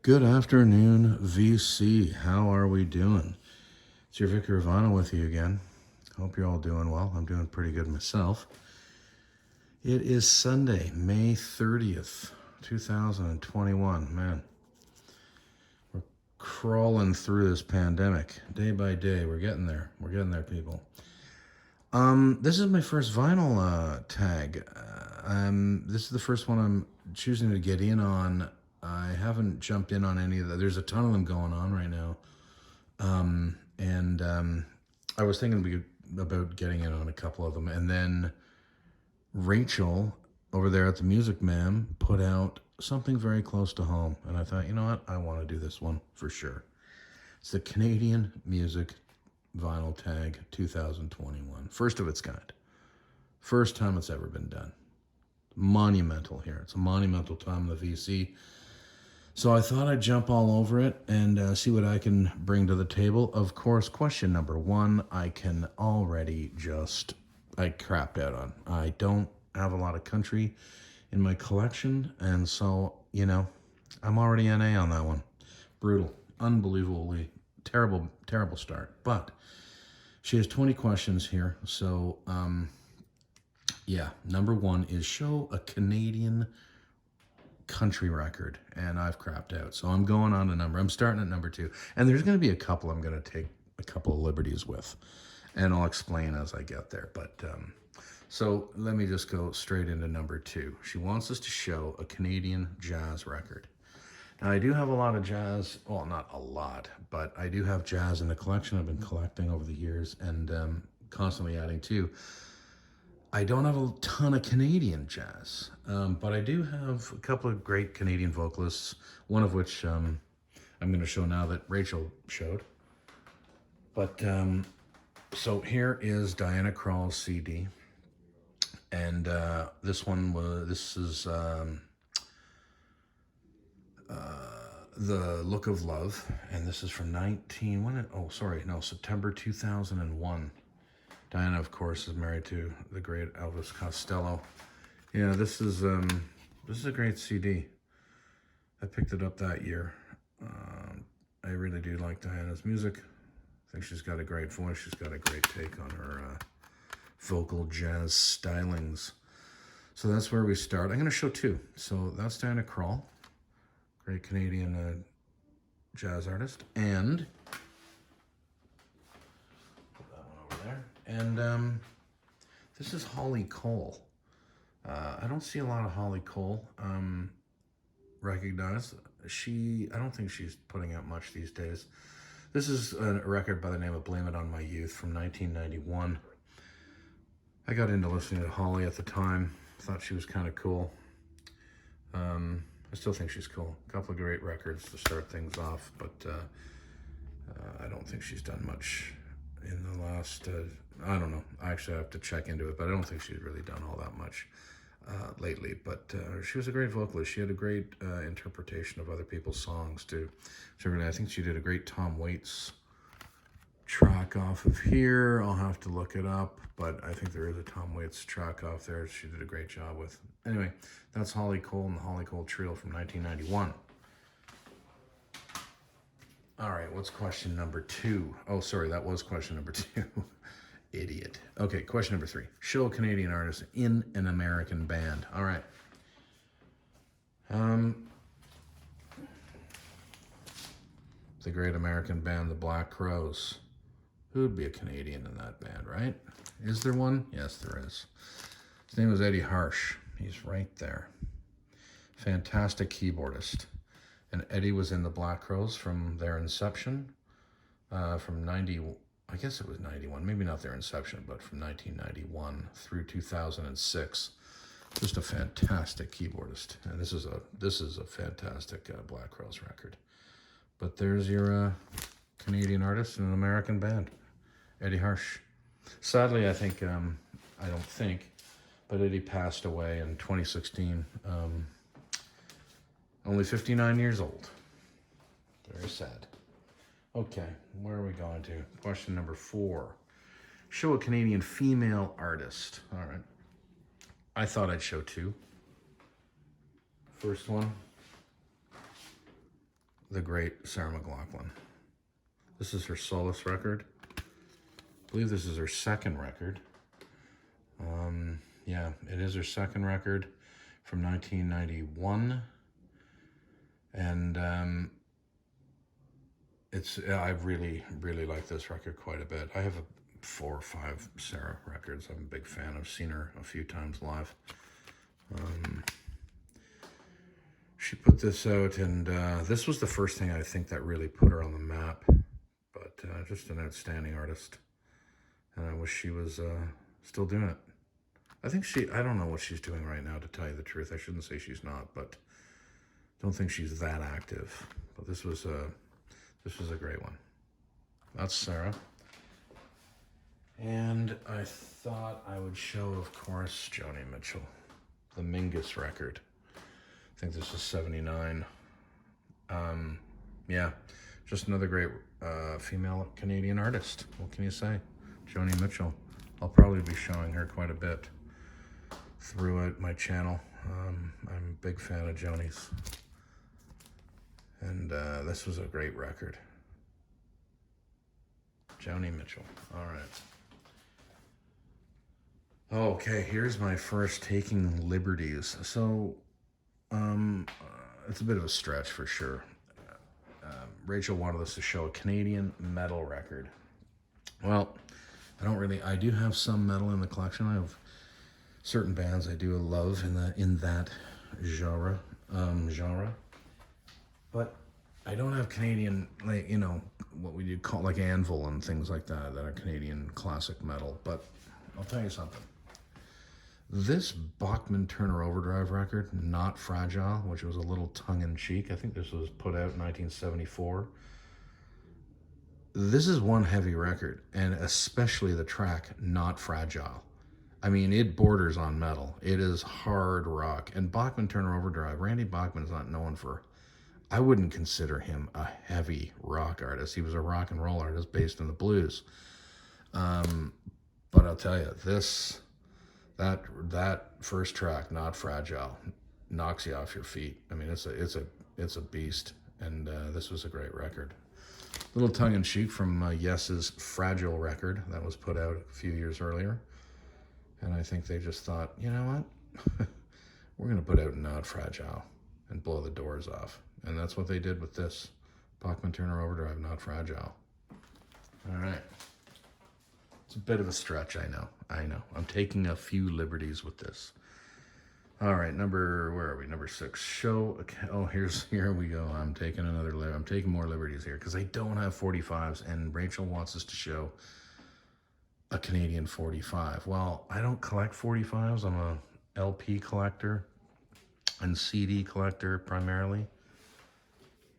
Good afternoon, VC. How are we doing? It's your Vicar Ivana with you again. Hope you're all doing well. I'm doing pretty good myself. It is Sunday, May 30th, 2021. Man, we're crawling through this pandemic day by day. We're getting there. We're getting there, people. This is my first vinyl tag. This is the first one I'm choosing to get in on. I haven't jumped in on any of that. There's a ton of them going on right now. I was thinking about getting in on a couple of them. And then Rachel over there at TheMusicMam put out something very close to home. And I thought, you know what? I want to do this one for sure. It's the Canadian Music Vinyl Tag 2021. First of its kind. First time it's ever been done. Monumental here. It's a monumental time in the VC. So I thought I'd jump all over it and see what I can bring to the table. Of course, question number one, I can already I crapped out on. I don't have a lot of country in my collection, and so, I'm already NA on that one. Brutal. Unbelievably terrible start. But she has 20 questions here. So, number one is show a Canadian country record, and I've crapped out. So I'm going on to I'm starting at number two. And there's going to be a couple I'm going to take a couple of liberties with, and I'll explain as I get there. But so let me just go straight into number two. She wants us to show a Canadian jazz record. Now, I do have a lot of jazz. Well, not a lot, but I do have jazz in the collection I've been collecting over the years and constantly adding to. I don't have a ton of Canadian jazz, but I do have a couple of great Canadian vocalists, one of which I'm going to show now that Rachel showed. But so here is Diana Krall's CD, and this is The Look of Love, and this is from September 2001. Diana, of course, is married to the great Elvis Costello. Yeah, this is a great CD. I picked it up that year. I really do like Diana's music. I think she's got a great voice. She's got a great take on her vocal jazz stylings. So that's where we start. I'm going to show two. So that's Diana Krall, great Canadian jazz artist, and And this is Holly Cole. I don't see a lot of Holly Cole recognized. I don't think she's putting out much these days. This is a record by the name of Blame It On My Youth from 1991. I got into listening to Holly at the time. Thought she was kind of cool. I still think she's cool. A couple of great records to start things off, but I don't think she's done much in the last, I don't know. Actually, I have to check into it, but I don't think she's really done all that much lately. But she was a great vocalist. She had a great interpretation of other people's songs, too. I think she did a great Tom Waits track off of here. I'll have to look it up, but I think there is a Tom Waits track off there she did a great job with. Anyway, that's Holly Cole and the Holly Cole Trio from 1991. All right, what's question number two? Oh, sorry, that was question number two. Idiot. Okay, question number three. Show a Canadian artist in an American band. All right. The great American band, the Black Crowes. Who'd be a Canadian in that band, right? Is there one? Yes, there is. His name was Eddie Harsh. He's right there. Fantastic keyboardist. And Eddie was in the Black Crowes from their inception, from 90, I guess it was 91, maybe not their inception, but from 1991 through 2006. Just a fantastic keyboardist. And this is a fantastic Black Crowes record. But there's your Canadian artist in an American band, Eddie Harsh. Sadly, but Eddie passed away in 2016. Only 59 years old. Very sad. Okay, where are we going to? Question number 4. Show a Canadian female artist. All right. I thought I'd show two. First one the great Sarah McLachlan. This is her soloist record. I believe this is her second record. Yeah, it is her second record from 1991. And I really, really like this record quite a bit. I have 4 or 5 Sarah records. I'm a big fan. I've seen her a few times live. She put this out, and this was the first thing I think that really put her on the map. But just an outstanding artist. And I wish she was still doing it. I don't know what she's doing right now, to tell you the truth. I shouldn't say she's not, but don't think she's that active. But this was a great one. That's Sarah. And I thought I would show, of course, Joni Mitchell, the Mingus record. I think this is 79. Yeah, just another great female Canadian artist. What can you say? Joni Mitchell. I'll probably be showing her quite a bit throughout my channel. I'm a big fan of Joni's. And this was a great record. Joni Mitchell. All right. Okay, here's my first taking liberties. So, it's a bit of a stretch for sure. Rachel wanted us to show a Canadian metal record. Well, I do have some metal in the collection. I have certain bands I do love in that genre. But I don't have Canadian, like, what we do call like Anvil and things like that are Canadian classic metal. But I'll tell you something. This Bachman Turner Overdrive record, Not Fragile, which was a little tongue-in-cheek. I think this was put out in 1974. This is one heavy record, and especially the track, Not Fragile. I mean, it borders on metal. It is hard rock. And Bachman Turner Overdrive, Randy Bachman is not known for, I wouldn't consider him a heavy rock artist. He was a rock and roll artist based in the blues. But I'll tell you, that first track, Not Fragile, knocks you off your feet. I mean, it's a beast, and this was a great record. A little tongue-in-cheek from Yes's Fragile record that was put out a few years earlier, and I think they just thought, you know what, we're gonna put out Not Fragile and blow the doors off, and that's what they did with this Bachman Turner Overdrive, Not Fragile. All right. It's a bit of a stretch, I know. I'm taking a few liberties with this. All right, where are we? Number 6. Here we go. I'm taking more liberties here because I don't have 45s, and Rachel wants us to show a Canadian 45. Well, I don't collect 45s. I'm a LP collector and CD collector primarily.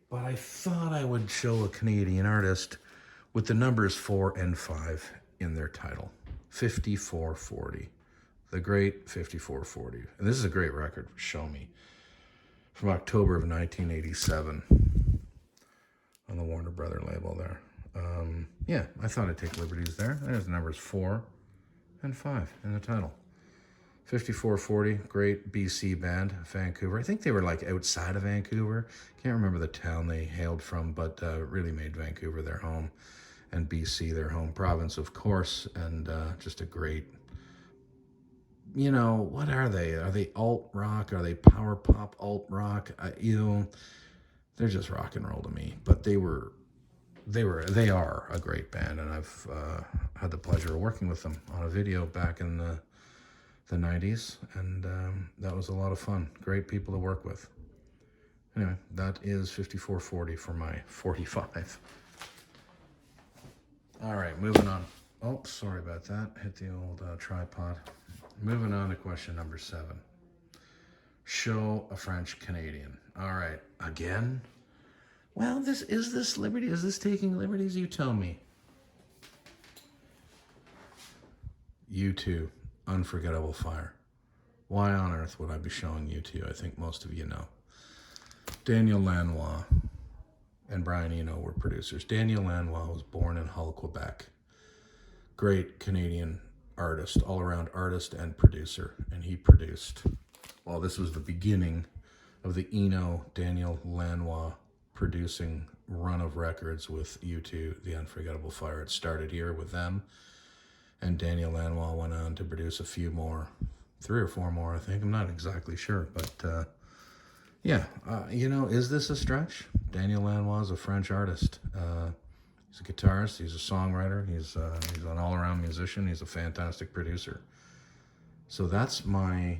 But I thought I would show a Canadian artist with the numbers 4 and 5 in their title. 5440. The great 5440. And this is a great record, Show Me, from October of 1987 on the Warner Brother label there. Yeah, I thought I'd take liberties there. There's the numbers 4 and 5 in the title. 5440, great BC band, Vancouver. I think they were like outside of Vancouver. Can't remember the town they hailed from, but really made Vancouver their home and BC their home province, of course. And just a great, what are they? Are they alt rock? Are they power pop alt rock? They're just rock and roll to me. But they are a great band, and I've had the pleasure of working with them on a video back in the 90s, and that was a lot of fun. Great people to work with. Anyway, that is 5440 for my 45. All right, moving on. Oh, sorry about that. Hit the old tripod. Moving on to question number 7. Show a French Canadian. All right, again? Well, is this liberty? Is this taking liberties? You tell me. U2, Unforgettable Fire. Why on earth would I be showing U2? I think most of you know. Daniel Lanois and Brian Eno were producers. Daniel Lanois was born in Hull, Quebec. Great Canadian artist, all-around artist and producer. And he produced, this was the beginning of the Eno-Daniel Lanois producing run of records with U2, The Unforgettable Fire. It started here with them, and Daniel Lanois went on to produce a few more, 3 or 4 more, I think. I'm not exactly sure, but you know, is this a stretch? Daniel Lanois is a French artist. He's a guitarist, he's a songwriter, he's an all-around musician, he's a fantastic producer. So that's my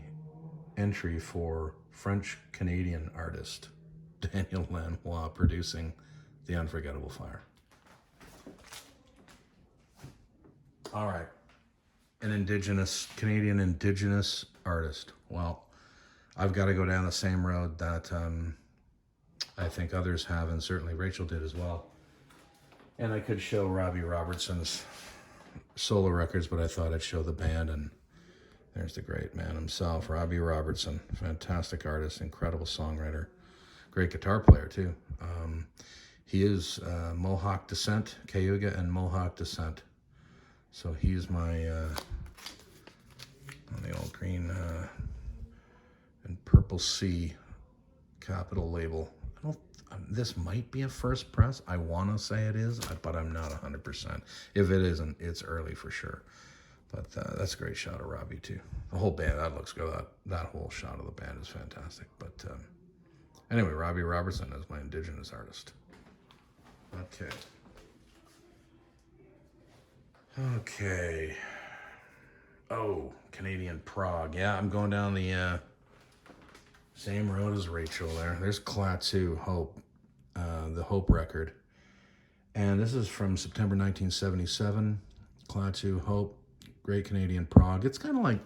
entry for French-Canadian artist, Daniel Lanois, producing The Unforgettable Fire. All right. An Canadian Indigenous artist. Well, I've got to go down the same road that I think others have, and certainly Rachel did as well. And I could show Robbie Robertson's solo records, but I thought I'd show the band, and there's the great man himself, Robbie Robertson. Fantastic artist, incredible songwriter, great guitar player too. He is Mohawk descent, Cayuga and Mohawk descent. So he's my, on the old green and purple C capital label. This might be a first press. I want to say it is, but I'm not 100%. If it isn't, it's early for sure. But that's a great shot of Robbie too. The whole band, that looks good. That whole shot of the band is fantastic. But anyway, Robbie Robertson is my Indigenous artist. Okay. Oh, Canadian prog. Yeah, I'm going down the same road as Rachel there. There's Klaatu, Hope, the Hope record. And this is from September 1977. Klaatu, Hope, great Canadian prog. It's kind of like,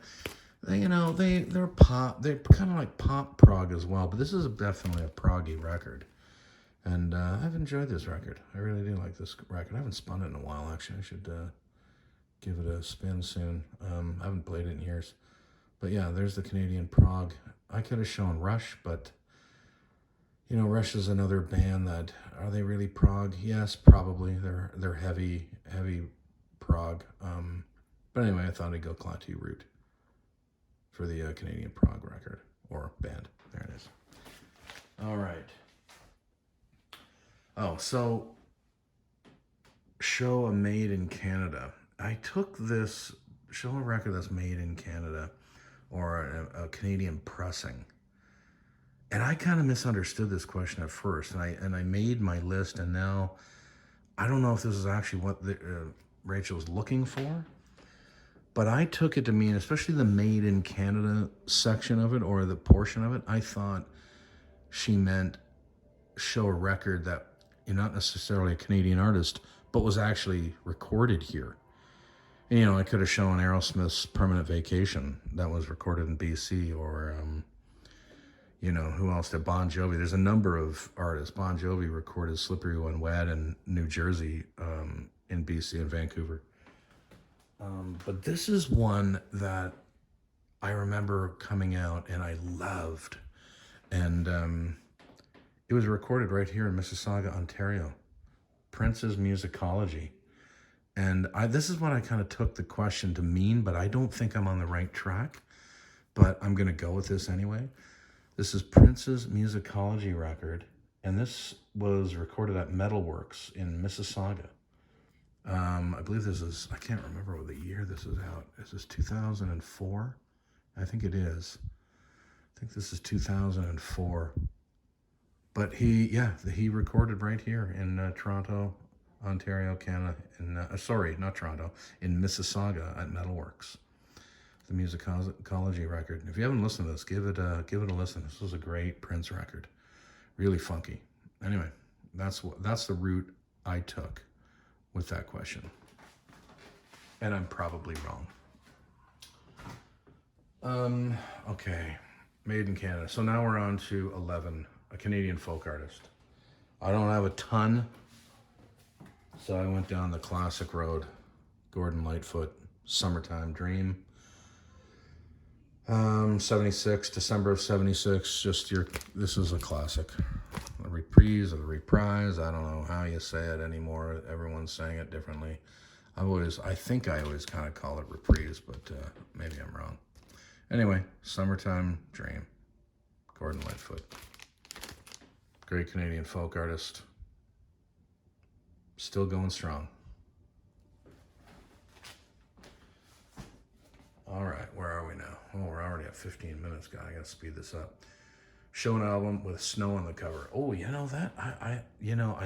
you know, they're pop. They're kind of like pop prog as well. But this is definitely a proggy record. And I've enjoyed this record. I really do like this record. I haven't spun it in a while, actually. I should give it a spin soon. I haven't played it in years. But yeah, there's the Canadian prog. I could have shown Rush, but, you know, Rush is another band that, are they really prog? Yes, probably. They're heavy prog. But anyway, I thought I'd go Klaatu route for the Canadian prog record, or band. There it is. All right. Oh, so show a made in Canada. I took this, show a record that's made in Canada, or a Canadian pressing. And I kind of misunderstood this question at first, and I made my list, and now I don't know if this is actually what Rachel's looking for, but I took it to mean, especially the made in Canada section of it, or the portion of it, I thought she meant show a record that you're not necessarily a Canadian artist, but was actually recorded here. And, you know, I could have shown Aerosmith's Permanent Vacation that was recorded in BC, or, you know, who else did? Bon Jovi. There's a number of artists. Bon Jovi recorded Slippery When Wet in New Jersey, in BC and Vancouver. But this is one that I remember coming out and I loved. And it was recorded right here in Mississauga, Ontario. Prince's Musicology. And this is what I kind of took the question to mean, but I don't think I'm on the right track. But I'm going to go with this anyway. This is Prince's Musicology record, and this was recorded at Metalworks in Mississauga. I believe this is, I can't remember what the year this is out. Is this 2004? I think it is. I think this is 2004. But he recorded right here in Toronto, Ontario, Canada. Sorry, not Toronto, in Mississauga at Metalworks. The Musicology record. If you haven't listened to this, give it a listen. This was a great Prince record, really funky. Anyway, that's the route I took with that question, and I'm probably wrong. Okay, made in Canada. So now we're on to 11, a Canadian folk artist. I don't have a ton, so I went down the classic road. Gordon Lightfoot, Summertime Dream. 76, December of 76, this is a classic. A reprise or the reprise, I don't know how you say it anymore. Everyone's saying it differently. I think I always kind of call it reprise, but maybe I'm wrong. Anyway, Summertime Dream, Gordon Lightfoot. Great Canadian folk artist. Still going strong. All right, where are we now? Oh, we're already at 15 minutes, guy. I gotta speed this up. Show an album with snow on the cover. Oh, you know that? I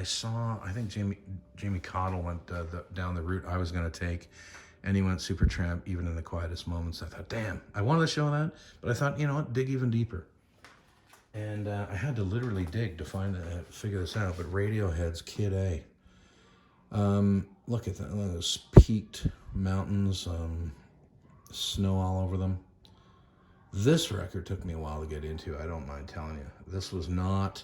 saw, I think Jamie Cottle went down the route I was gonna take, and he went Supertramp, even in the quietest moments. I thought, damn, I wanted to show that, but I thought, you know what, dig even deeper. And I had to literally dig to figure this out, but Radiohead's Kid A. Look at that, those peaked mountains, snow all over them. This record took me a while to get into, I don't mind telling you. This was not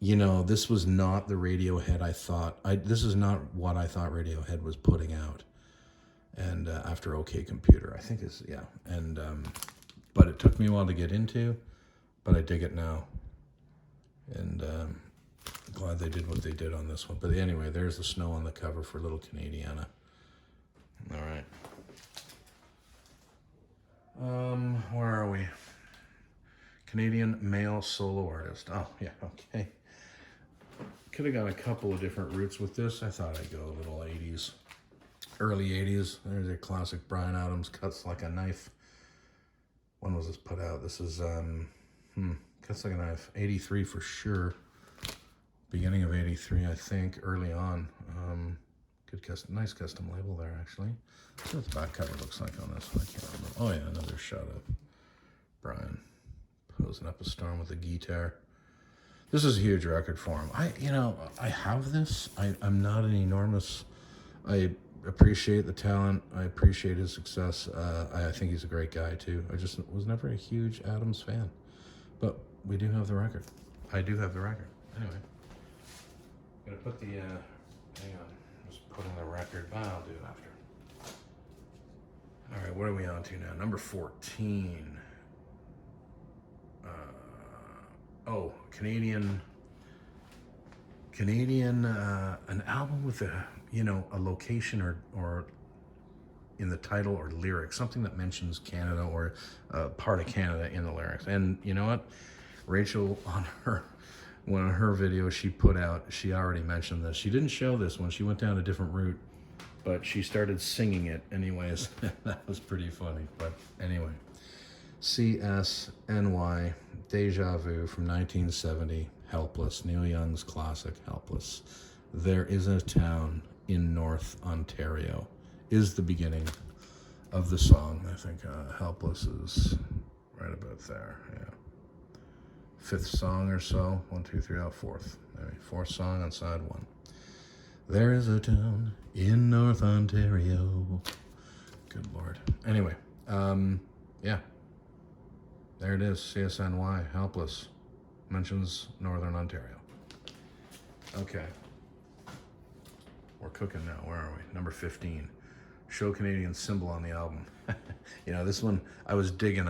the Radiohead I thought. This is not what I thought Radiohead was putting out. And after OK Computer, I think it's, yeah. And, but it took me a while to get into, but I dig it now. And glad they did what they did on this one. But anyway, there's the snow on the cover for Little Canadiana. All right. Where are we? Canadian male solo artist. Oh, yeah, okay. Could have gone a couple of different routes with this. I thought I'd go a little 80s. Early 80s. There's a classic Bryan Adams, Cuts Like a Knife. When was this put out? This is, Cuts Like a Knife. 83 for sure. Beginning of 83, I think. Early on. Nice custom label there, actually. Let's see what the back cover looks like on this one. I can't remember. Oh, yeah, another shot of Bryan posing up a storm with a guitar. This is a huge record for him. I have this. I'm not an enormous... I appreciate the talent. I appreciate his success. I think he's a great guy, too. I just was never a huge Adams fan. But we do have the record. I do have the record. Anyway. I'm going to put the... hang on. Just putting the record... I'll do it after. All right, what are we on to now? Number 14. Canadian, an album with a location or in the title or lyrics, something that mentions Canada or part of Canada in the lyrics. And you know what? Rachel, on one of her videos she put out, she already mentioned this. She didn't show this one. She went down a different route, but she started singing it anyways. That was pretty funny. But anyway, CSNY, Deja Vu from 1970, Helpless, Neil Young's classic, Helpless. There is a town in North Ontario is the beginning of the song. I think Helpless is right about there, yeah. Fifth song or so, 1, 2, 3, fourth. Maybe fourth song on side one. There is a town in North Ontario. Good Lord. Anyway, yeah. There it is, CSNY, Helpless. Mentions Northern Ontario. Okay. We're cooking now. Where are we? Number 15. Show Canadian Symbol on the album. This one, I was digging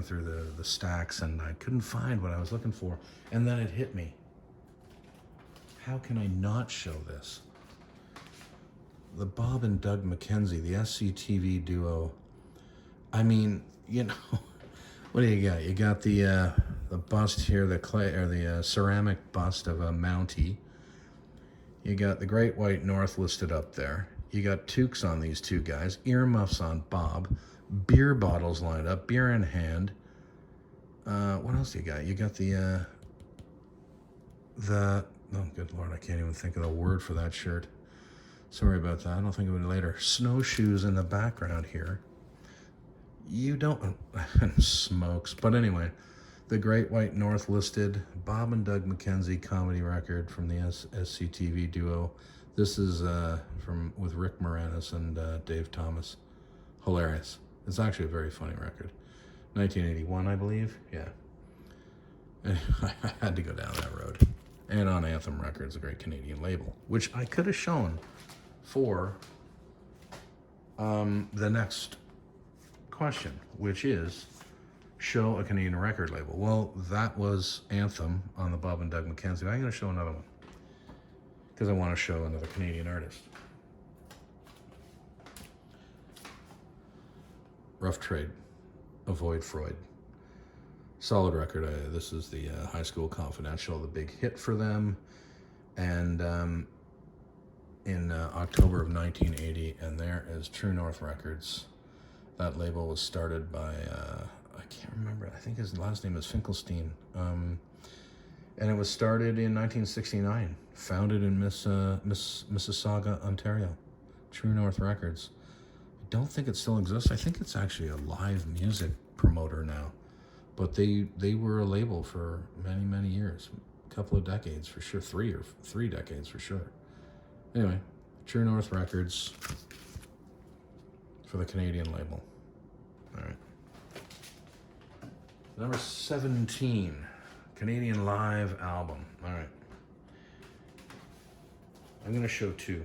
through the stacks and I couldn't find what I was looking for. And then it hit me. How can I not show this? The Bob and Doug McKenzie, the SCTV duo. I mean, what do you got? You got the bust here, the clay or the ceramic bust of a Mountie. You got the Great White North listed up there. You got toques on these two guys, earmuffs on Bob, beer bottles lined up, beer in hand. What else do you got? You got the oh good Lord, I can't even think of the word for that shirt. Sorry about that. I'll think of it later. Snowshoes in the background here. You don't smokes, but anyway, the Great White North listed, Bob and Doug McKenzie comedy record from the SCTV duo. This is with Rick Moranis and Dave Thomas. Hilarious. It's actually a very funny record. 1981, I believe. Yeah. And I had to go down that road. And on Anthem Records, a great Canadian label, which I could have shown for the next question, which is show a Canadian record label. Well, that was Anthem on the Bob and Doug McKenzie. I'm going to show another one because I want to show another Canadian artist. Rough Trade, Avoid Freud. Solid record. This is the High School Confidential, the big hit for them. And in October of 1980, and there is True North Records. That label was started by, I can't remember, I think his last name is Finkelstein. And it was started in 1969, founded in Mississauga, Ontario. True North Records. I don't think it still exists. I think it's actually a live music promoter now. But they were a label for many, many years. A couple of decades for sure. Three decades for sure. Anyway, True North Records for the Canadian label. All right. Number 17, Canadian live album. All right. I'm going to show two.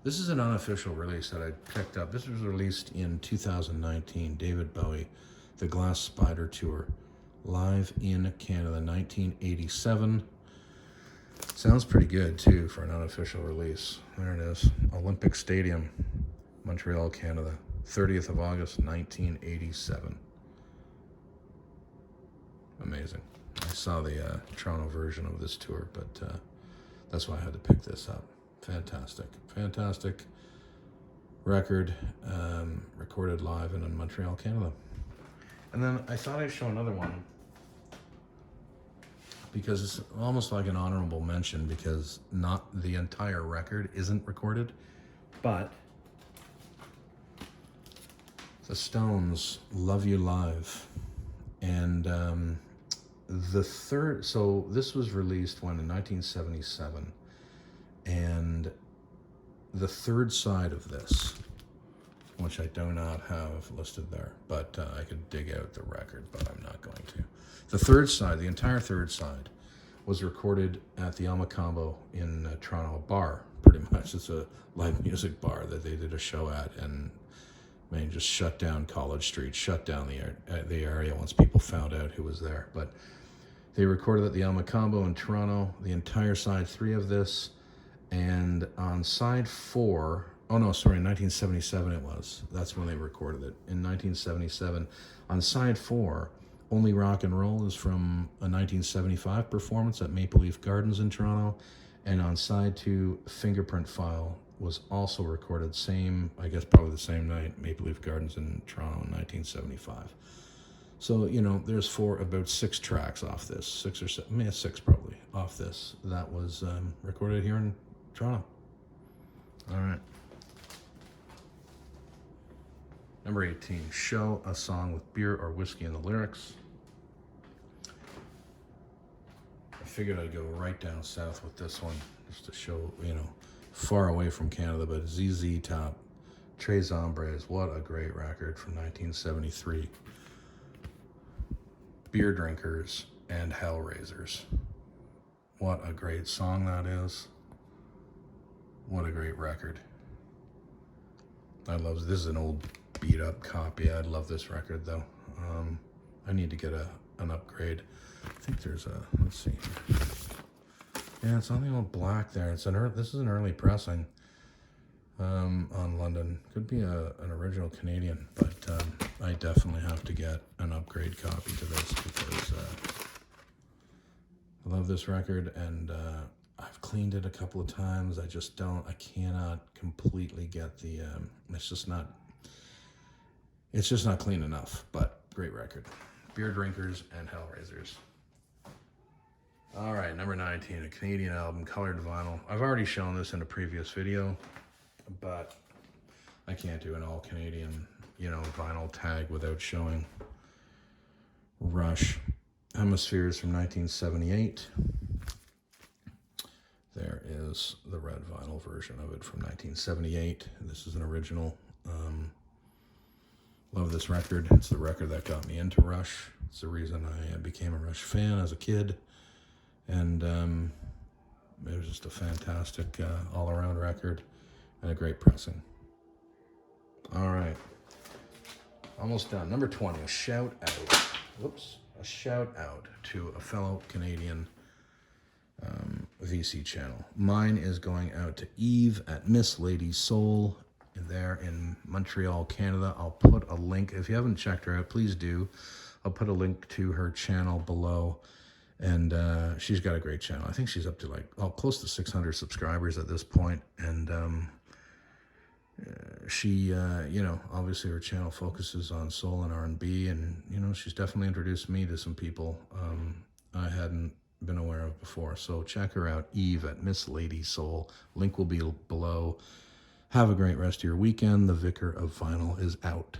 This is an unofficial release that I picked up. This was released in 2019. David Bowie, The Glass Spider Tour, live in Canada, 1987. Sounds pretty good, too, for an unofficial release. There it is. Olympic Stadium, Montreal, Canada. 30th of August, 1987. Amazing. I saw the Toronto version of this tour, but that's why I had to pick this up. Fantastic record, recorded live in Montreal, Canada. And then I thought I'd show another one, because it's almost like an honorable mention, because not the entire record isn't recorded, but the Stones, Love You Live. And so this was released in 1977, and the third side of this, which I do not have listed there, but I could dig out the record, but I'm not going to. The third side, the entire third side, was recorded at the Combo in Toronto, a bar, pretty much. It's a live music bar that they did a show at, and man, just shut down College Street, shut down the area once people found out who was there. But they recorded at the Combo in Toronto, the entire side 3 of this, and on side 4, in 1977 it was. That's when they recorded it, in 1977. On side 4, Only Rock and Roll is from a 1975 performance at Maple Leaf Gardens in Toronto, and on side 2, Fingerprint File was also recorded, probably the same night, Maple Leaf Gardens in Toronto in 1975. So, there's about 6 tracks off this, 6 or 7, 6 probably, off this, that was recorded here in Toronto. All right. Number 18, Show a Song with Beer or Whiskey in the Lyrics. I figured I'd go right down south with this one, just to show, far away from Canada, but ZZ Top, Tres Hombres, what a great record from 1973. Beer Drinkers and Hellraisers. What a great song that is. What a great record. This is an old beat up copy. I'd love this record though. I need to get an upgrade. I think there's let's see. Yeah, it's on the old black there. This is an early pressing on London. Could be an original Canadian, but I definitely have to get an upgrade copy to this, because I love this record, and I've cleaned it a couple of times. I cannot completely get the, it's just not clean enough, but great record. Beer Drinkers and Hellraisers. All right, number 19, a Canadian album, colored vinyl. I've already shown this in a previous video, but I can't do an all Canadian, vinyl tag without showing Rush. Hemispheres from 1978. There is the red vinyl version of it from 1978. This is an original. Love this record. It's the record that got me into Rush. It's the reason I became a Rush fan as a kid. And it was just a fantastic all-around record and a great pressing. All right. Almost done. Number 20, a shout out to a fellow Canadian VC channel. Mine is going out to Eve at Miss Lady Soul there in Montreal, Canada. I'll put a link. If you haven't checked her out, please do. I'll put a link to her channel below. And she's got a great channel. I think she's up to like close to 600 subscribers at this point. And she, obviously her channel focuses on soul and R&B. And, she's definitely introduced me to some people I hadn't been aware of before. So check her out, Eve at Miss Lady Soul. Link will be below. Have a great rest of your weekend. The Vicar of Vinyl is out.